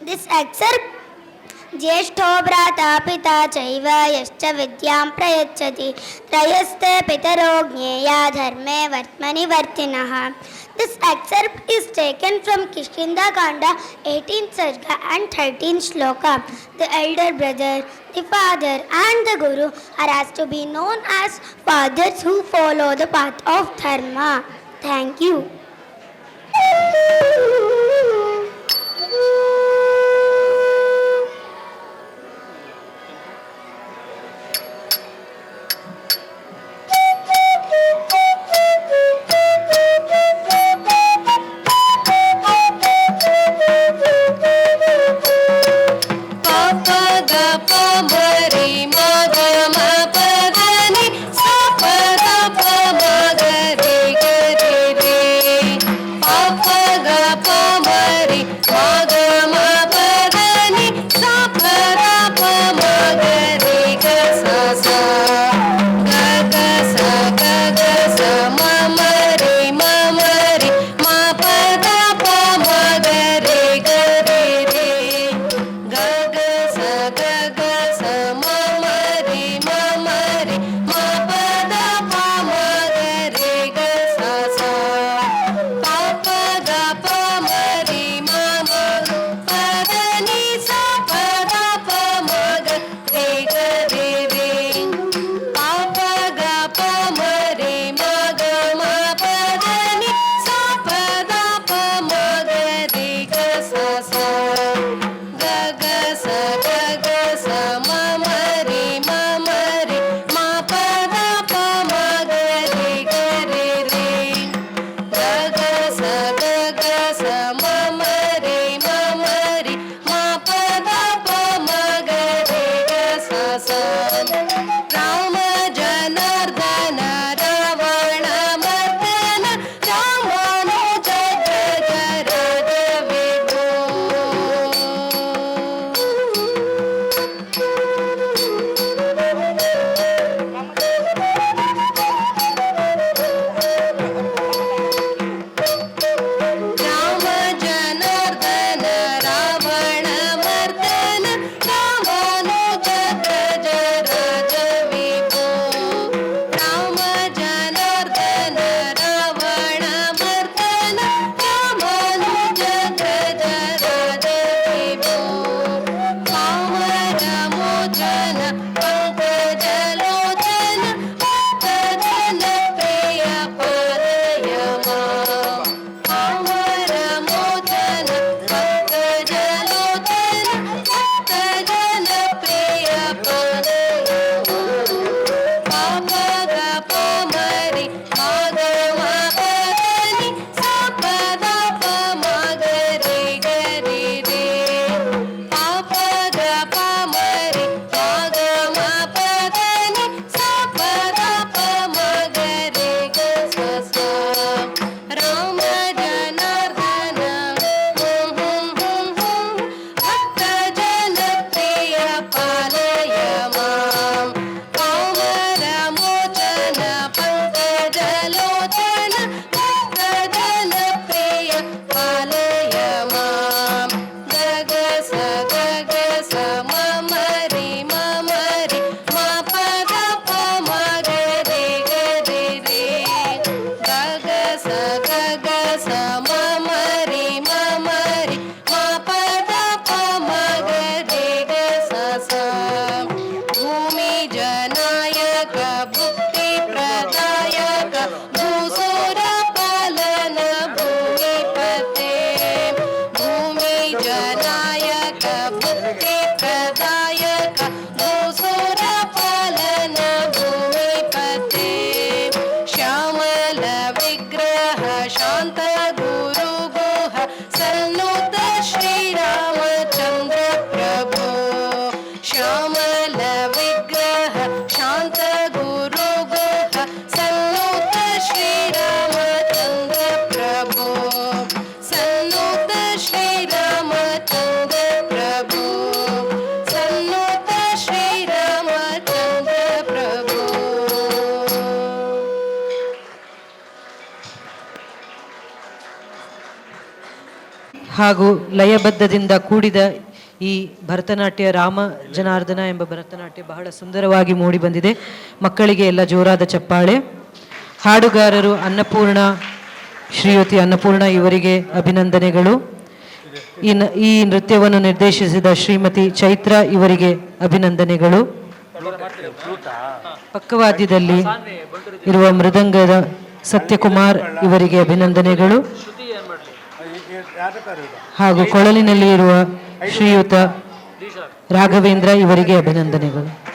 This excerpt ज्येष्ठो भ्राता पिता चैव यश्च विद्यां प्रयच्छति त्रयस्ते पितरो ज्ञेया धर्मे वर्त्मनि वर्तिनः. This excerpt is taken from Kishkinda Kanda 18th Sarga and 13th Shloka. The elder brother, the father and the guru are asked to be known as fathers who follow the path of dharma. Thank you. Papa ಹಾಗೂ ಲಯಬದ್ಧದಿಂದ ಕೂಡಿದ ಈ ಭರತನಾಟ್ಯ ರಾಮ ಜನಾರ್ದನ ಎಂಬ ಭರತನಾಟ್ಯ ಬಹಳ ಸುಂದರವಾಗಿ ಮೂಡಿ ಬಂದಿದೆ. ಮಕ್ಕಳಿಗೆ ಎಲ್ಲ ಜೋರಾದ ಚಪ್ಪಾಳೆ. ಹಾಡುಗಾರರು ಶ್ರೀಯುತಿ ಅನ್ನಪೂರ್ಣ ಇವರಿಗೆ ಅಭಿನಂದನೆಗಳು. ಈ ನೃತ್ಯವನ್ನು ನಿರ್ದೇಶಿಸಿದ ಶ್ರೀಮತಿ ಚೈತ್ರ ಇವರಿಗೆ ಅಭಿನಂದನೆಗಳು. ಪಕ್ಕವಾದ್ಯದಲ್ಲಿ ಇರುವ ಮೃದಂಗದ ಸತ್ಯಕುಮಾರ್ ಇವರಿಗೆ ಅಭಿನಂದನೆಗಳು. ಹಾಗೂ ಕೊಳಲಿನಲ್ಲಿ ಇರುವ ಶ್ರೀಯುತ ರಾಘವೇಂದ್ರ ಇವರಿಗೆ ಅಭಿನಂದನೆಗಳು.